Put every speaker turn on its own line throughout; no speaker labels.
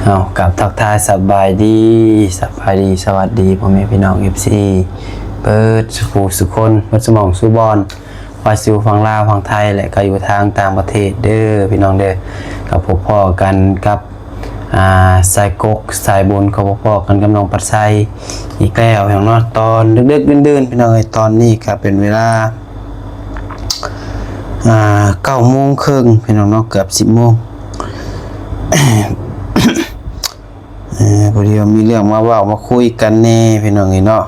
เอากับทักทายสบายดีสวัสดีพ่อแม่พี่น้อง FC เปิดสุคนเปิดสมองสุบอลว่าซิวฝั่งลาวฝั่งไทยและก็อยู่ทางต่างประเทศเด้อพี่น้องเด้อกับพบพ่อกันกับสายกกสายบุญกับพบพ่อกันกับน้องปัดไซอีกแล้วอย่างน้อยตอนดึกๆดื่นๆพี่น้องตอนนี้ก็เป็นเวลา9 โมงครึ่งพี่น้องเนาะเกือบ10 โมงพอดีมีเรื่องมาคุยกันแน่พี่น้องเนาะ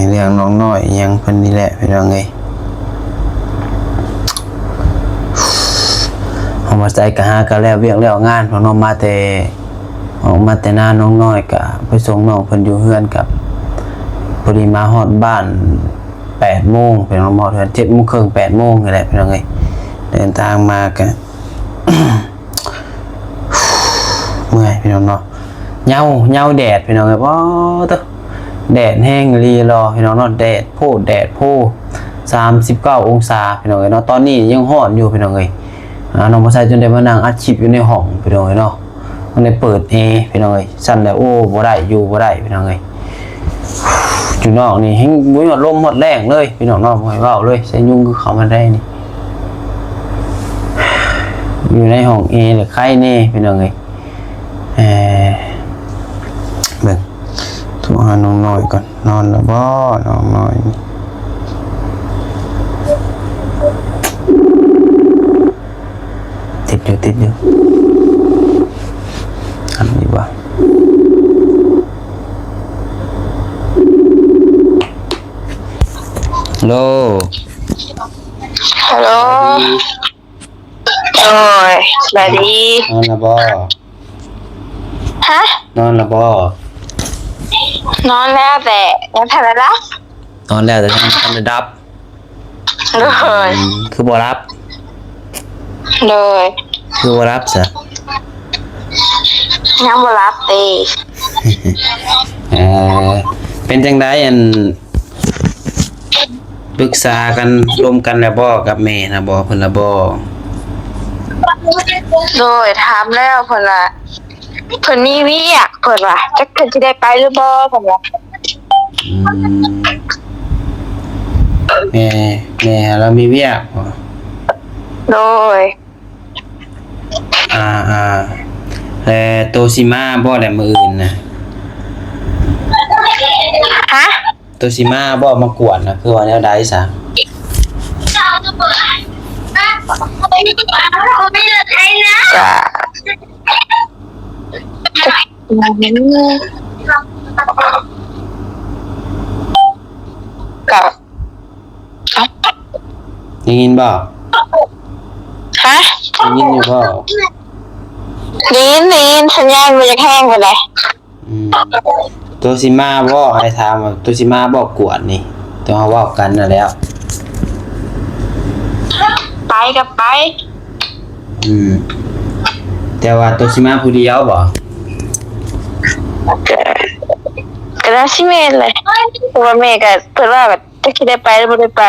เรื่องน้องน้อยยังเพิ่นนี่แหละพี่น้องเอามาใจกะหาก็แล้วเวียกแล้วงานพอน้องมาแต่หน้าน้องน้อยก็ไปส่งน้องเพิ่นอยู่เฮือนกับพอดีมาฮอดบ้าน8 โมงพี่น้องมาเฮือน7 โมงครึ่ง8 โมงนี่แหละพี่น้องเดินทางมาก็เมื่อยพี่น้องเนาะเหงาแดดพี่น้องว้าวตัวแดดแห้งรีรอพี่น้องเนาะแดดโพ39 องศาพี่น้องเนาะตอนนี้ยังร้อนอยู่พี่น้องน้องมาใส่จนได้มานั่งอัดคลิปอยู่ในห้องพี่น้องเนาะมันได้เปิดแอร์พี่น้องสั่นแล้วโอ้บ่ได้อยู่บ่ได้พี่น้องอยู่นอกนี่แห้งบ่มีลมหมดแรงเลยพี่น้องเนาะบ่ให้เว้าเลยใส่ยุงคือเขามาได้นี่อยู่ในห้องแอร์หรือไข้แน่พี่น้องเบิ่งโทรหาน้องน้อยก่อนนอนแล้วบ่น้องน้อยติดอยู่ทำดีกว่าฮัลโหล
ฮัลโหลโอ้ยสวัสดี
นอนแล้วบ่
ฮะ
นอนแล้วบ่
นอนแล้วแต่ยังทันได้รับ
นอนแล้วแต่ยังทันได้รับ
เลย
คือบ่รับ
เลย
คือบ่รับซะ
ยังบ่รับตี
เป็นจังได๋ปรึกษากันร่วมกันแล้วบ่กับแม่นะบ่เพิ่นละบ่
โดยถามแล้วเพิ่นว่าเพิ่นมีเวียกเพิ่นว่าจักเพิ่นสิได้ไปหรือบ่เพิ่นว่า
แม่เรามีเวียกบ่
โดย
โตสิมาบ่ได้มื้ออื่นนะ
ฮะ
โตสิมาบ่มากวนนะคือว่าแนวใดซะ
จ้ะกับ
ได้ยินบ่
ฮะ
ได้ยินอยู่บ่
ได้ยินสัญญาณมันจะแห้งไปเลย
โตสิมาบ่ให้ถามว่าโตสิมาบ่กวนนี่ต้องเฮาเว้ากันน่ะแล้ว
ไปกับไป
แต่ว่าโตสิมาผู้เดียวบ่
ก็ได้สิแม่เลยเพราะว่าแม่ก็เพิ่นว่าแบบจะสิได้ไปหรือบ่ได้ไป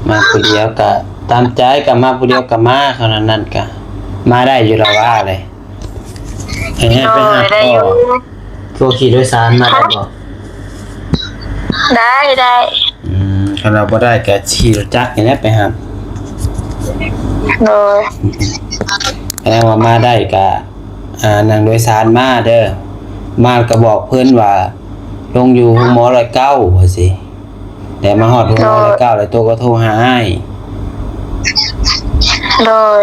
มาผู้เดียวก็ตามใจก็มาผู้เดียวก็มาเท่านั้นก็มาได้อยู่แล้วว่าเลยไปหาพ่อโทรขี่โดยสารมาได้บ่
ได้
ถ้าเราบ่ได้ก็ขี่รถจักรนี่แหละไปหา
โดย
แล้วว่ามาได้ก็นั่งโดยสารมาเด้อมาก็บอกเพิ่นว่าลงอยู่หมอ109ว่าสิแต่มาฮอดหมอ109แล้วตัวก็โทรหาอ้าย
โดย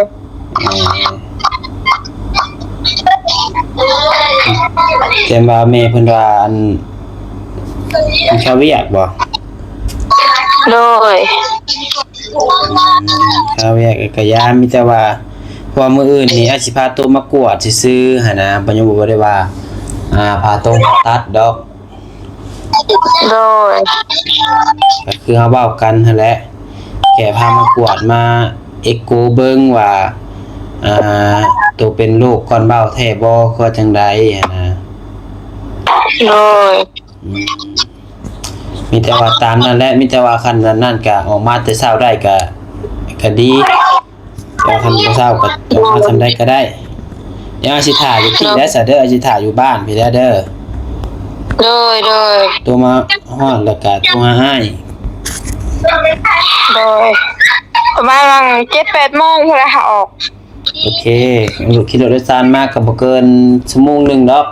แต่ว่าแม่เพิ่นว่าชาวเวียดบ่
โดย
ชาวเวียดก็ยามมีแต่ว่าพอมื้ออื่นนี่อาจสิพาตัวมากวดซื่อๆหั่นนะบ่ยังบ่ได้ว่าพาตัวมาตัดดอก
โดย
ก็คือเฮาเว้ากันนั่นแหละแค่พามากวดมาเอ็กโกเบิ่งว่าตัวเป็นโรคก้อนเบ้าแท้บ่คือจังได๋หั่นนะ
โดย
มีแต่ว่าตามนั่นแหละมีแต่ว่าคันนั้นก็ออกมาแต่เช้าได้ก็ดี แต่คันบ่เศร้าก็มาทำได้ก็ได้เดี๋ยวอาสิถ่ายอยู่ที่แล้วซะเด้ออาสิถ่ายอยู่บ้านพี่แล้วเด้อ
โดย
ตัวมาฮอดแล้วก็ตัวมาให้
โดยประมาณ7-8 โมงพุ่นละค่ะออก
โอเคลูกขี่รถโดยสารมากก็บ่เกินชั่วโมงหนึงดอก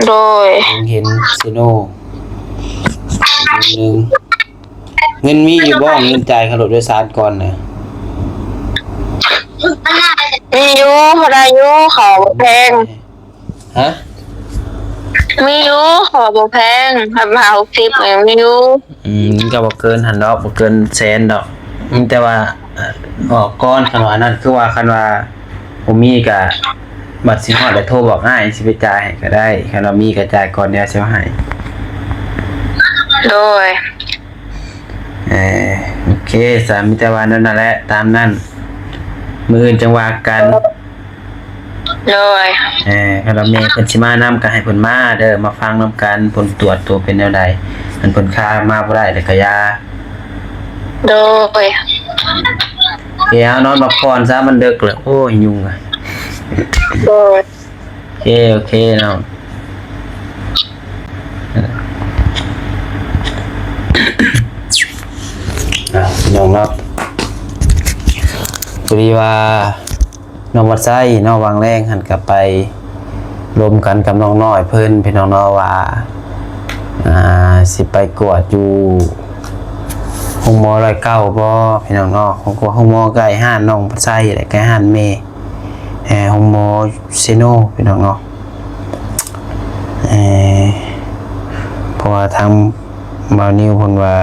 โดย
เห็นซิโนนึงเงินมีอยู่บ่เงินจ่ายค่ารถโดยสารก่อนน่ะ
มีอยู่พอได้อยู่ขอบ่แพง
ฮะ
มีอยู่ขอบ่แพงมา60ก็ยังมีอยู่
ก็บ่เกินหันดอกบ่เกินแสนดอกแต่ว่าออกก่อนคันว่านั่นคือว่าคันว่าบ่มีก็บัดสิฮอดแล้วโทรบอกอ้ายสิไปจ่ายให้ก็ได้คันว่ามีก็จ่ายก่อนเดี๋ยวสิเอาให้
โดย
โอเคสามีแต่ว่านั่นแหละตามนั้นมื้ออื่นจังว่ากัน
โดย
คันว่าแม่เพิ่นสิมานำก็ให้เพิ่นมาเด้อมาฟังนำกันผลตรวจตัวเป็นแนวใดมันเพิ่นค่ามาบ่ได้แล้วก็ยา
โดย
เดี๋ยวนอนพักผ่อนซะมันดึกแล้วโอ้ยยุ่งอ่ะ
โดย
โอเคเนาะน้องครับพอดีว่าน้องวัดไส้น้องวางแรงหันกลับไปรวมกันกับน้องน้อยเพิ่นพี่น้องน้อยว่าสิไปกวดอยู่ห้องหมอ109บ่พี่น้องเนาะห้องหมอใกล้ห้านน้องวัดไส้และใกล้ห้านเมห้องหมอเซโนพี่น้องเนาะเพราะว่าทางบาวนิวเพิ่นว่า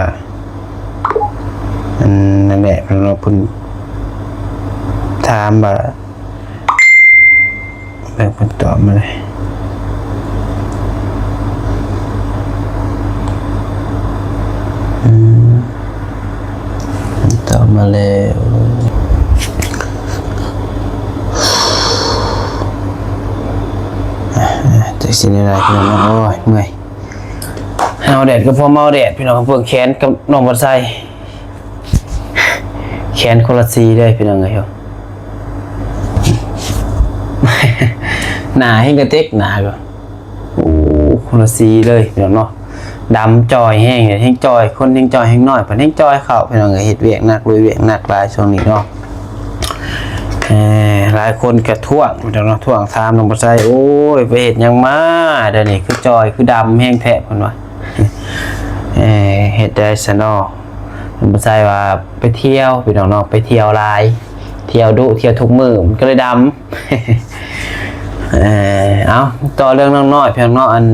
นั่นแหละเพิ่นถามว่าเพิ่นตอบมาเลยตอบมาแล้วจะสิได้ไรพี่น้องโอ้ยเมื่อยเอาแดดก็พอเมาแดดพี่น้องเพิ่งแขนกับน้องบัดไส้แขนคนละสีเลยพี่น้องเอ้ยหนาให้กระเต็กหนาก็โอ้คนละสีเลยพี่น้องเนาะดำจอยแห้งเนี่ยแห้งจอยคนแห้งจอยแห้งน้อยเพิ่นแห้งจอยเข้าพี่น้องเอ้ยเฮ็ดเวียกหนักลุยเวียกหนักหลายช่วงนี้เนาะหลายคนกระท่วงพี่น้องเนาะท่วงถามน้องบัดไส้โอ้ยไปเฮ็ดหยังมาเดี๋ยวนี้คือจอยคือดำแห้งแท้เพิ่นว่าเฮ็ดได้ซะเนาะน้องบัดไส้ว่าไปเที่ยวพี่น้องเนาะไปเที่ยวหลายเที่ยวดุเที่ยวทุกมื้อมันก็เลยดำเอาต่อเรื่องน้องน้อยเพียงน้องอัน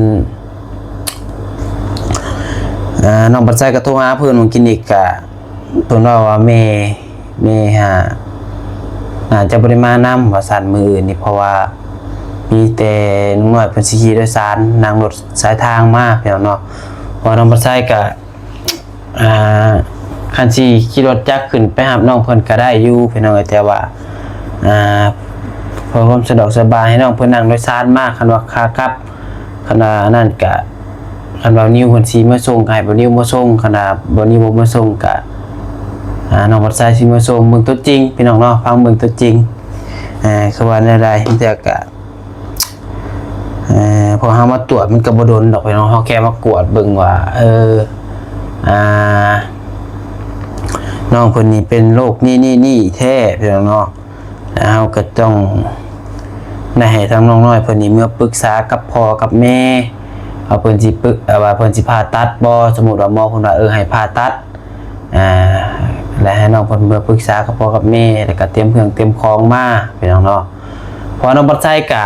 น้องปัจจัยกระโทรหาเพื่อนของกินอีกกะเพิ่นว่าแม่หาจะบ่ได้มานำว่าสั่นมื้ออื่นนี่เพราะว่ามีแต่น้องน้อยเพิ่นสิขี่โดยสารนั่งรถสายทางมาเพียงเนาะพอน้องปัจจัยกะคันสิขี่รถจักรขึ้นไปหาน้องเพิ่นก็ได้อยู่พี่น้องแต่ว่าเพื่อความสะดวกสบายให้น้องเพิ่นนั่งโดยสารมากคันว่าค่ากลับคันว่านั่นก็คันว่านิวเพิ่นสิมาส่งให้บ่นิวมาส่งคันว่าบ่นิวบ่มาส่งก็น้องบัดไซสิมาส่งเบิ่งตัวจริงพี่น้องเนาะฟังเบิ่งตัวจริงคือว่าแนวใดแต่ก็พอเฮามาตรวจมันก็บ่โดนดอกพี่น้องเฮาแค่มากวดเบิ่งว่าน้องคนนี้เป็นโรคนี่แท้พี่น้องเนาะแล้วก็ต้องได้ให้ทางน้องน้อยเพิ่นนี่เมื่อปรึกษากับพ่อกับแม่ว่าเพิ่นสิว่าเพิ่นสิผ่าตัดบ่สมมุติว่าหมอเพิ่นว่าให้ผ่าตัดและให้น้องเพิ่นเมื่อปรึกษากับพ่อกับแม่แล้วก็เตรียมเครื่องเตรียมของมาพี่น้องเนาะพอน้องบัดไส้ก็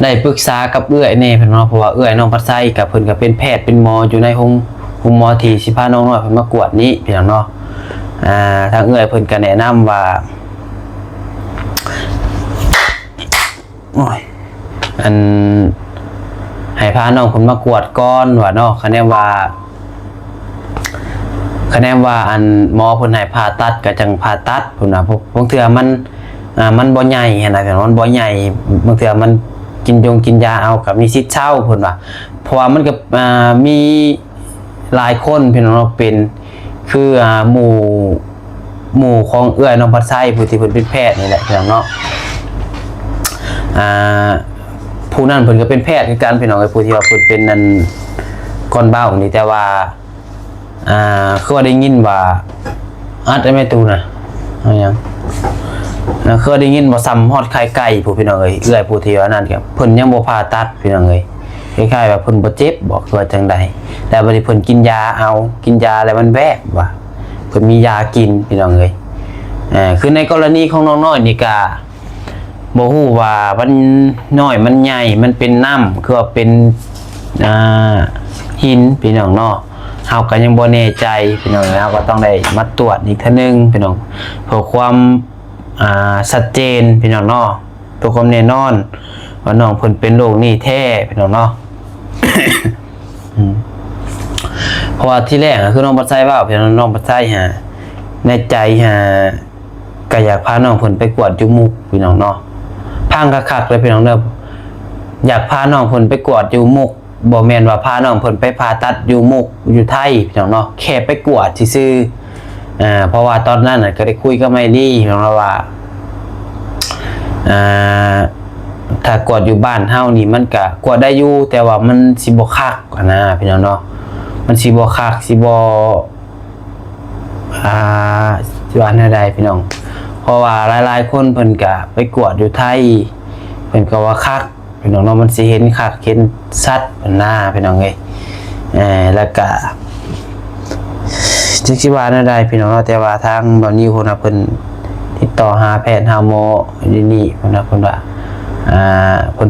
ได้ปรึกษากับเอื้อยแน่เพิ่นเนาะเพราะว่าเอื้อยน้องบัดไส้ก็เพิ่นก็เป็นแพทย์เป็นหมออยู่ในโรงหมอที่สิพาน้องน้อยเพิ่นมากวดนี้พี่น้องเนาะทางเอื้อยเพิ่นก็แนะนำว่าอันให้พาน้องเพิ่นมากวดก่อนว่าเนาะคะแนนว่าอันหมอเพิ่นให้ผ่าตัดก็จังผ่าตัดเพิ่นว่าบางเทื่อมันบ่ใหญ่หั่นน่ะพี่น้องมันบ่ใหญ่บางเทื่อมันกินยาเอาก็มีสิทธิ์เช่าเพิ่นว่าเพราะว่ามันก็มีหลายคนพี่น้องเป็น คือหมู่ของเอื้อยน้องพัดไส้ผู้ที่เพิ่นเป็นแพทย์นี่แหละพี่น้องเนาะผู้นั้นเพิ่นก็เป็นแพทย์คือกันพี่น้องไอ้ผู้ที่ว่าเพิ่นเป็นนั่นก้อนเบ้านี่แต่ว่าคือว่าได้ยินว่าอัดได้แม่ตูน่ะเอาหยังคือได้ยินว่าซ้ำฮอดไข่ไก่ผู้พี่น้องเอ้ยเอื้อยผู้ที่ว่านั่นก็เพิ่นยังบ่ผ่าตัดพี่น้องเอ้ยคล้ายๆว่าเพิ่นบ่เจ็บบอกว่าจังใดแต่บัดนี้เพิ่นกินยากินยาแล้วมันแวบว่ะเพิ่นมียากินพี่น้องเอ้ยคือในกรณีของน้องน้อยนี่ก็บ่ฮู้ว่ามันน้อยมันใหญ่มันเป็นน้ำคือว่าเป็นหินพี่น้องเนาะเฮาก็ยังบ่แน่ใจพี่น้องเฮาก็ต้องได้มาตรวจอีกเทื่อนึงพี่น้องเพื่อความชัดเจนพี่น้องเนาะเพื่อความแน่นอนว่าน้องเพิ่นเป็นโรคนี้แท้พี่น้องเนาะ เพราะว่าที่แรกคือน้องปัดไส้ว่าพี่น้องปัดไส้ในใจก็อยากพาน้องเพิ่นไปกวดจมูกพี่น้องเนาะพังคักๆเลยพี่น้องเด้ออยากพาน้องเพิ่นไปกวดจมูกบ่แม่นว่าพาน้องเพิ่นไปผ่าตัดจมูกอยู่ไทยพี่น้องเนาะแค่ไปกวดซื่อๆเพราะว่าตอนนั้นก็ได้คุยกับไมลี่พี่น้องว่าถ้ากวดอยู่บ้านเฮานี่มันก็กวดได้อยู่แต่ว่ามันสิบ่คักนะพี่น้องเนาะมันสิบ่คักสิบ่สิว่าแนวใดพี่น้องเพราะว่าหลายๆคนเพิ่นก็ไปกวดอยู่ไทยเพิ่นก็ว่าคักพี่น้องเนาะมันสิเห็นคักเห็นชัดเพิ่นหน้าพี่น้องเอ้ยแล้วก็จักสิว่าแนวใดพี่น้องเนาะแต่ว่าทางบ่นิวพุ่นน่ะเพิ่นติดต่อหาแพทย์หาหมออยู่นี่เพิ่นว่าเพิ่น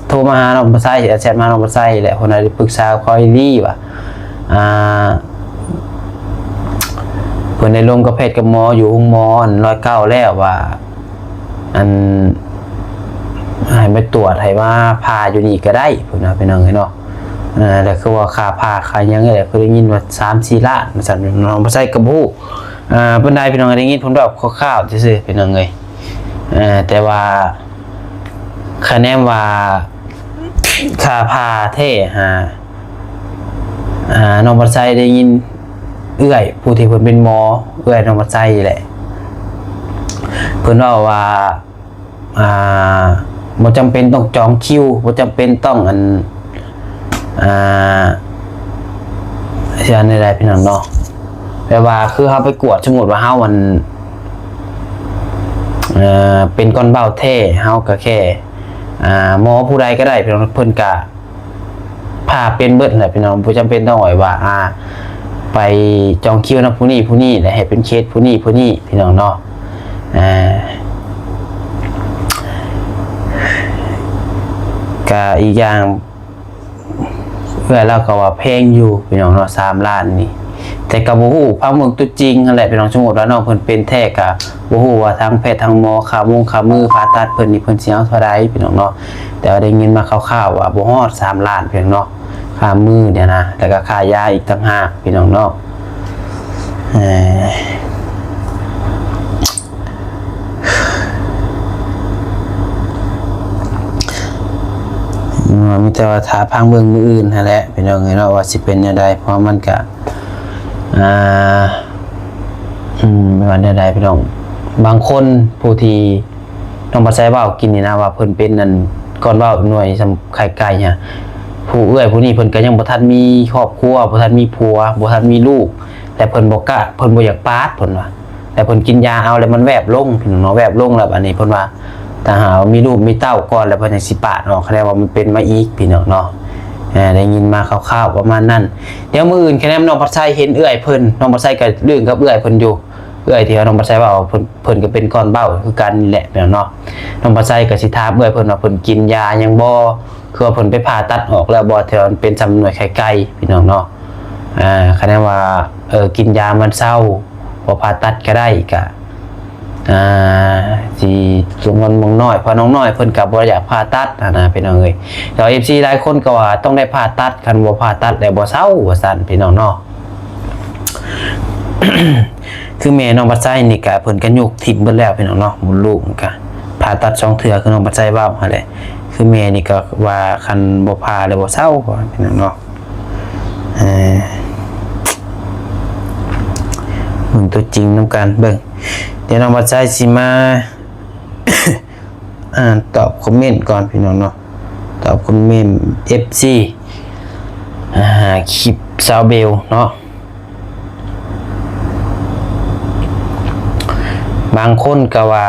โทรมาหาน้องบ่ใส่แชทมาน้องบ่ใส่แหละเพิ่นได้ปรึกษาคอยดีว่าเพิ่นได้ลงกับแพทย์กับหมออยู่โรงหมอ109แล้วว่าให้ไปตรวจให้ว่าพาอยู่นี่ก็ได้เพิ่นว่าพี่น้องเนาะแล้วคือว่าค่าพาค่าหยังแหละเพิ่นได้ยินว่า 3-4 ล้านว่าซั่นน้องบ่ใส่ก็บ่ฮู้เพิ่นได้พี่น้องได้ยินเพิ่นแบบคร่าวๆซื่อๆพี่น้องเอ้ยแต่ว่าคะแนนว่าค่าพาแท้น้องบ่ใส่ได้ยินเอื้อยผู้ที่เพิ่นเป็นหมอเอื้อยน้องบ่ใส่แหละเพิ่นว่าบ่จำเป็นต้องจองคิวบ่จำเป็นต้องสิอันใดๆพี่น้องเนาะแปลว่าคือเฮาไปกวดสมมุติว่าเฮามันเป็นก้อนเบ้าแท้เฮาก็แค่หมอผู้ใดก็ได้พี่น้องเพิ่นก็พาเป็นเบิดแหละพี่น้องบ่จำเป็นต้องว่าไปจองคิวนำผู้นี้แล้วให้เป็นเคสผู้นี้พี่น้องเนาะก็อีกอย่างเพื่อเราก็ว่าแพงอยู่พี่น้องเนาะ3 ล้านนี่แต่ก็บ่ฮู้ความเบิ่งตัวจริงนั่นแหละพี่น้องสมมุติว่าน้องเพิ่นเป็นแท้ก็บ่ฮู้ว่าทางแพทย์ทางหมอค่ามือผ่าตัดเพิ่นนี่เพิ่นสิเอาเท่าใดพี่น้องเนาะแต่ว่าได้ยินมาคร่าวๆว่าบ่ฮอด3 ล้านพี่น้องเนาะค่ามือเนี่ยนะแล้วก็ค่ายาอีกต่างหากพี่น้องเนาะมีแต่ว่าถ้าพังเบิ่งมืออื่นนั่นแหละพี่น้องเนาะว่าสิเป็นจังไดเพราะมันก็ไม่ว่าใดๆพี่น้องบางคนผู้ที่น้องบ่ใส่เว้ากินนี่นะว่าเพิ่นเป็นนั่นก่อนเว้าหน่วยสำไข่ไก่เนี่ยผู้เอื้อยผู้นี้เพิ่นก็ยังบ่ทันมีครอบครัวบ่ทันมีผัวบ่ทันมีลูกแต่เพิ่นบ่กล้าเพิ่นบ่อยากปาดเพิ่นว่าแต่เพิ่นกินยาเอาแล้วมันแวบลงพี่น้องเนาะแวบลงแล้วอันนี้เพิ่นว่าถ้าหามีลูกมีเต้าก่อนแล้วเพิ่นจังสิปาดออกแสดงว่ามันเป็นมาอีกพี่น้องเนาะได้ยินมาคร่าวๆประมาณนั้นเดี๋ยวมื้ออื่นแค่น้องปัดไส้เห็นเอื้อยเพิ่นน้องปัดไส้ก็เรื่องกับเอื้อยเพิ่นอยู่เอื้อยที่น้องปัดไส้ว่าเพิ่นก็เป็นก้อนเบ้าคือกันนี่แหละพี่น้องเนาะน้องปัดไส้ก็สิถามเอื้อยเพิ่นว่าเพิ่นกินยายังบ่คือว่าเพิ่นไปผ่าตัดออกแล้วบ่ที่มันเป็นจำนวนไข่ไก่พี่น้องเนาะคะแนนว่ากินยามันเศร้าบ่ผ่าตัดก็ได้ก็สิลงเงินมองน้อยเพราะน้องน้อยเพิ่นก็บ่อยากผ่าตัดนะพี่น้องเอ้ยแต่ FC หลายคนก็ว่าต้องได้ผ่าตัดคันบ่ผ่าตัดแล้วบ่เศร้าว่าซั่นพี่น้องเนาะ คือแม่น้องปัดไส้นี่ก็เพิ่นก็ยกทิ่มเบิดแล้วพี่น้องเนาะมดลูกก็ผ่าตัด2 เทื่อคือน้องปัดไส้เว้าหั่นแหละคือแม่นี่ก็ว่าคันบ่ผ่าแล้วบ่เศร้าพี่น้องเนาะ มึงตัวจริงน้ำกันเบิ่งเดี๋ยวน้องบัดใจสิมา อ่านตอบคอมเมนต์ก่อนพี่น้องเนาะตอบคอมเมนต์ FC คลิปซาวเบลเนาะบางคนก็ว่า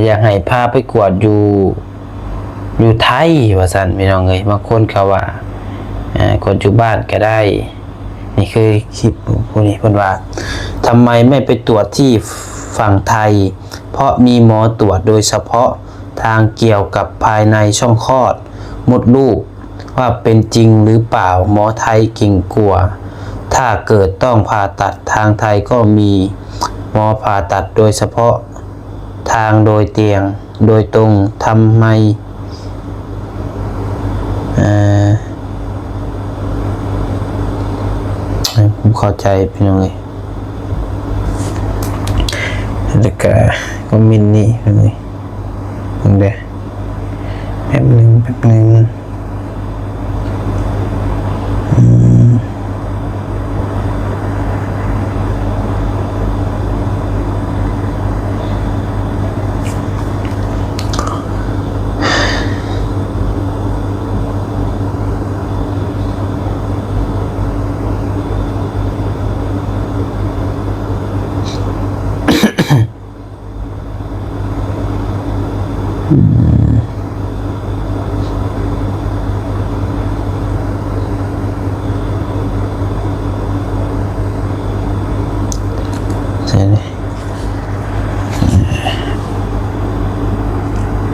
อยากให้พาไปกวดอยู่ไทยว่าซั่นพี่น้องเอ้ยบางคนก็ว่ากวดอยู่บ้านก็ได้นี่คือคลิปพวกนี้เพิ่นว่าทำไมไม่ไปตรวจที่ฝั่งไทยเพราะมีหมอตรวจโดยเฉพาะทางเกี่ยวกับภายในช่องคลอดมดลูกว่าเป็นจริงหรือเปล่าหมอไทยเก่งกว่าถ้าเกิดต้องผ่าตัดทางไทยก็มีหมอผ่าตัดโดยเฉพาะทางโดยเตียงโดยตรงทำไมผมเข้าใจพี่น้องเลยแล้วก็มินนี่เลยมึงเด้แป๊บนึงใช่เลย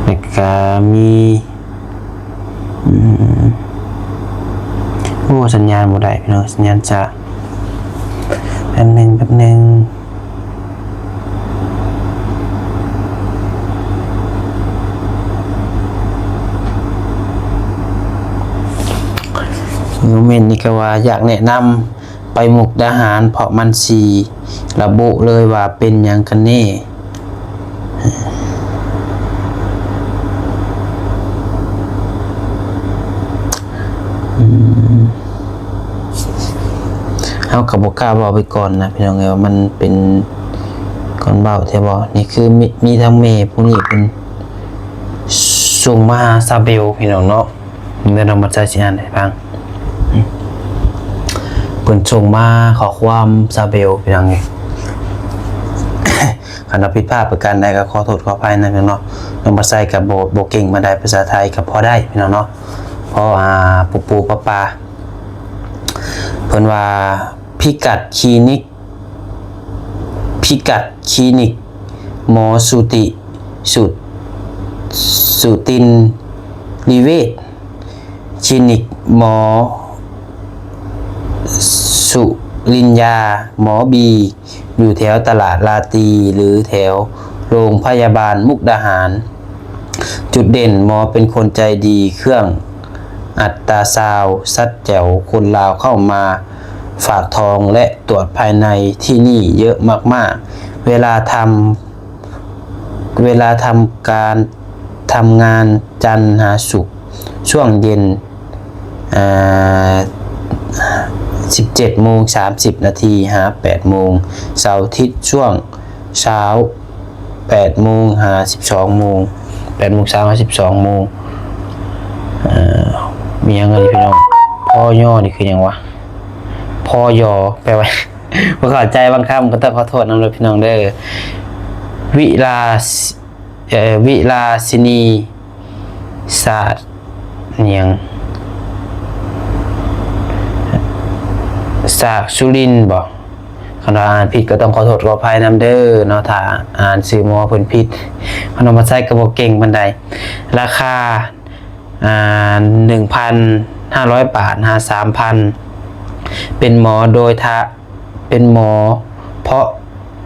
แล้วก็มีโอ้สัญญาณบ่ได้พี่น้องสัญญาณจะแป๊บนึงเมนนี่ก็ว่าอยากแนะนำไปมุกดาหารเพราะมันสีระบุเลยว่าเป็นหยังกันแน่เอากับบกล้าบอกไปก่อนนะพี่น้องไงว่ามันเป็นก่อนเบาแท้บ่นี่คือมีทั้งเมย์ผู้นี้เป็นส่งมาหาซาเบลพี่น้องเนาะเดี๋ยวเรามาจะอ่านให้ฟังเพิ่นส่งมาขอความซาเบลพี่น้องไง คันผิดพลาดประการใดก็ขอโทษขออภัยนะพี่น้องเนาะน้องมาใส่กับโบเก่งมาได้ภาษาไทยก็พอได้พี่น้องเนาะเพราะปูปลาเพิ่นว่าพิกัดคลินิกหมอสุตินรีเวชคลินิกหมอสุรินยาหมอบีอยู่แถวตลาดลาตีหรือแถวโรงพยาบาลมุกดาหารจุดเด่นหมอเป็นคนใจดีเครื่องอัตราซาวด์ซัดแจ๋วคนลาวเข้ามาฝากทองและตรวจภายในที่นี่เยอะมากๆเวลาทำการทำงานจันทร์หาศุกร์ช่วงเย็น17:30 หา 8 โมงเสาร์อาทิตย์ช่วงเช้า8 โมงหา 12 โมง8 โมงเช้าหา 12 โมงมียังไงพี่น้องพ่อย่อนี่คือยังวะพ่อยอแปลว่าบ่เข้าใจบางคำก็ต้องขอโทษนำเลยพี่น้องเด้อวิลาสินีศาสตร์ยังศาสตร์สุรินทร์บ่คำอ่านผิดก็ต้องขอโทษขออภัยนำเด้อเนาะถ้าอ่านชื่อหมอเพิ่นผิดพนมมาใช้กระบอกเก่งบันไดราคา1,500 บาทหา 3,000เป็นหมอโดยเป็นหมอเพาะ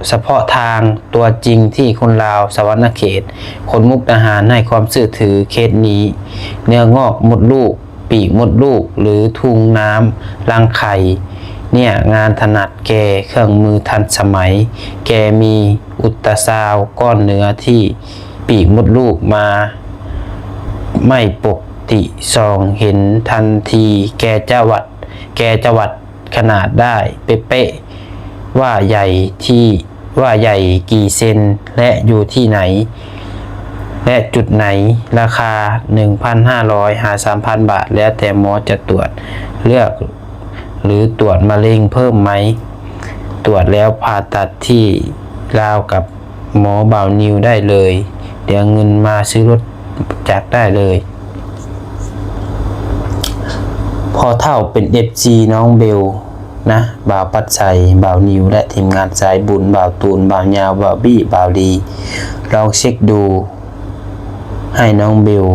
เฉพาะทางตัวจริงที่คนลาวสวรรณเขตคนมุกดาหารให้ความเชื่อถือเคสนี้เนื้องอกมดลูกปีกมดลูกหรือทุงน้ำรังไข่เนี่ยงานถนัดแกเครื่องมือทันสมัยแกมีอุลตราซาวด์ก้อนเนื้อที่ปีกมดลูกมาไม่ปกติส่องเห็นทันทีแกจะวัดขนาดได้เป๊ะ ว่าใหญ่กี่เซนและอยู่ที่ไหนและจุดไหนราคา 1,500 หา 3,000 บาทแล้วแต่หมอจะตรวจเลือกหรือตรวจมะเร็งเพิ่มไหมตรวจแล้วผ่าตัดที่ลาวกับหมอบ่าวนิวได้เลยเดี๋ยวเงินมาซื้อรถจากได้เลยพอเท่าเป็น FG น้องเบลนะบ่าวปัดใสบ่าวนิวและทีมงานสายบุญบ่าวตูนบ่าวยาวบ่าวบี้บ่าวดีลองเช็คดูให้น้องเบล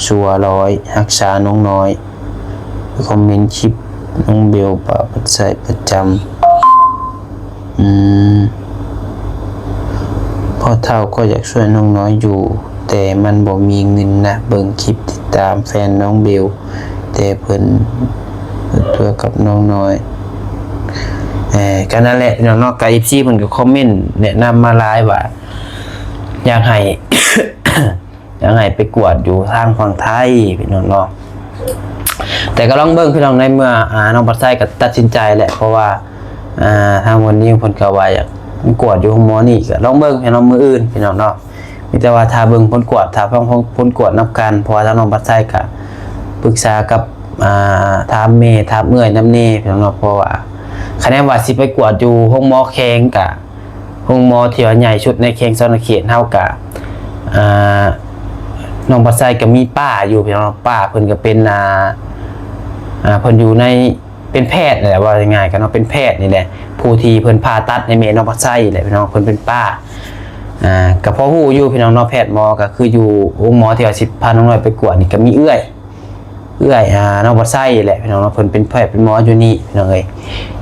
ชัวร้อยรักษาน้องน้อยคอมเมนต์คลิปน้องเบลบ่าวปัดใสประจำพอเท่าก็อยากช่วยน้องน้อยอยู่แต่มันบ่มีเงินนะเบิ่งคลิปติดตามแฟนน้องเบลแต่เพิ่นตัวกับน้องน้อยก็นั่นแหละน้องๆกับ FC เพิ่นก็คอมเมนต์แนะนำมาหลายว่าอยากให้ อยากให้ไปกวดอยู่ทางฝั่งไทยพี่น้องๆแต่ก็ลองเบิ่งพี่น้องในเมื่อน้องปัดไส้ก็ตัดสินใจแหละเพราะว่าทางวันนี้เพิ่นก็ว่าอยากกวดอยู่หมอนี่ก็ลองเบิ่งพี่น้องมื้ออื่นพี่น้องเนาะมีแต่ว่าถ้าเบิ่งผลกวดถ้าฟังผลกวดนำกันเพราะว่าทางน้องปัดไส้ก็ปรึกษากับถามเมย์ถามเมื่อยน้ำเน่พี่น้องเพราะว่าคะแนนว่าสิไปกวดอยู่ห้องหมอแข้งกะห้องหมอที่ว่าใหญ่ชุดในแข้งซอนเขตเท่ากะน้องปัสไซก็มีป้าอยู่พี่น้องป้าเพิ่นก็เป็นเพิ่นอยู่ในเป็นแพทย์นี่แหละว่าง่ายๆกันเนาะเป็นแพทย์นี่แหละผู้ที่เพิ่นผ่าตัดในเมย์น้องปัสไซแหละพี่น้องเพิ่นเป็นป้าก็พอฮู้อยู่พี่น้องเนาะแพทย์หมอก็คืออยู่ห้องหมอที่ว่าสิพาน้องน้อยไปกวดนี่ก็มีเอื้อยน้องปัสไซแหละพี่น้องเพิ่นเป็นแพทย์เป็นหมออยู่นี่พี่น้องเอ้ย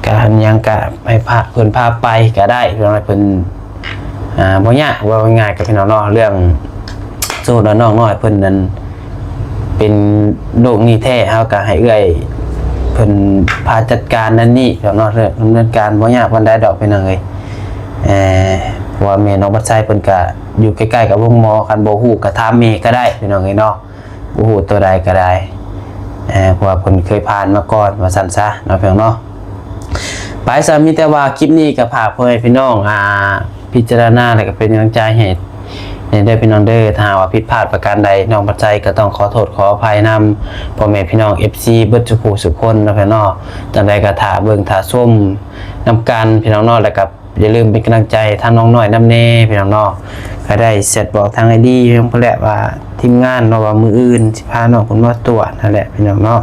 ก็ยังก็ให้พาเพิ่นพาไปก็ได้พี่น้องเพิ่นบ่ยากว่าง่ายกับพี่น้องเนาะเรื่องโซดน้องน้อยเพิ่นนั้นเป็นโรคนี้แท้เฮาก็ให้เอื้อยเพิ่นพาจัดการนั่นนี่พี่น้องเนาะเรื่องดำเนินการบ่ยากปานใดดอกพี่น้องเอ้ยเพราะว่าแม่น้องปัสไซเพิ่นก็อยู่ใกล้ๆกับโรงหมอคันบ่ฮู้ก็ถามแม่ก็ได้พี่น้องเอ้ยเนาะบ่ฮู้ตัวใดก็ได้เพราะว่าเพิ่นเคยผ่านมาก่อนว่าซั่นซะเนาะพี่น้องเนาะไปซะมีแต่ว่าคลิปนี้ก็ฝากพ่อแม่พี่น้องพิจารณาแล้วก็เป็นกำลังใจให้ได้พี่น้องเด้อถ้าว่าผิดพลาดประการใดน้องปัจจัยก็ต้องขอโทษขออภัยนำพ่อแม่พี่น้อง FC เบิดทุกผู้ทุกคนเนาะพี่น้องจังได๋ก็ถ้าเบิ่งถ้าชมนำกันพี่น้องเนาะแล้วก็อย่าลืมเป็นกำลังใจทางน้องน้อยนำแน่พี่น้องเนาะก็ได้เสร็จบอกทาง ID เพิ่นแหละว่าทีมงานเนาะว่ามื้ออื่นสิพาน้องเพิ่นมาตรวจนั่นแหละพี่น้องเนาะ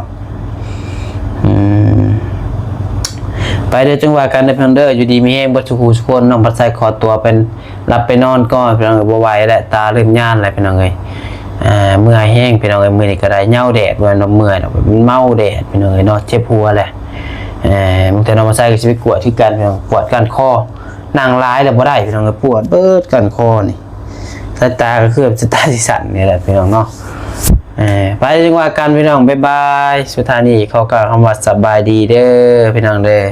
ไปเด้อจังหวะกันในเพิ่นเด้ออยู่ดีมีแฮงบ่ทุกผู้ทุกคนน้องปัดใส่ขอตัวเป็นรับไปนอนก่อนพี่น้องบ่ไหวแล้วตาเริ่มย่านแล้วพี่น้องเอ้ยเมื่อยแห้งพี่น้องเอ้ยมื้อนี้ก็ได้เหงาแดดว่าน้องเมื่อยดอกมันเมาแดดพี่น้องเอ้ยเนาะเจ็บหัวแหละบางทีน้องปัดใส่ก็สิไปกวดที่กันพี่น้องปวดกันคอนั่งร้ายแล้วบ่ได้พี่น้องเอ้ยปวดเบิดกันคอนี่สายตาก็คือสายตาสิสั่นนี่แหละพี่น้องเนาะไปจังหวะกันพี่น้องบ๊ายบายสุดท้ายนี้เขาก็คำว่าสบายดีเด้อพี่น้องเด้อ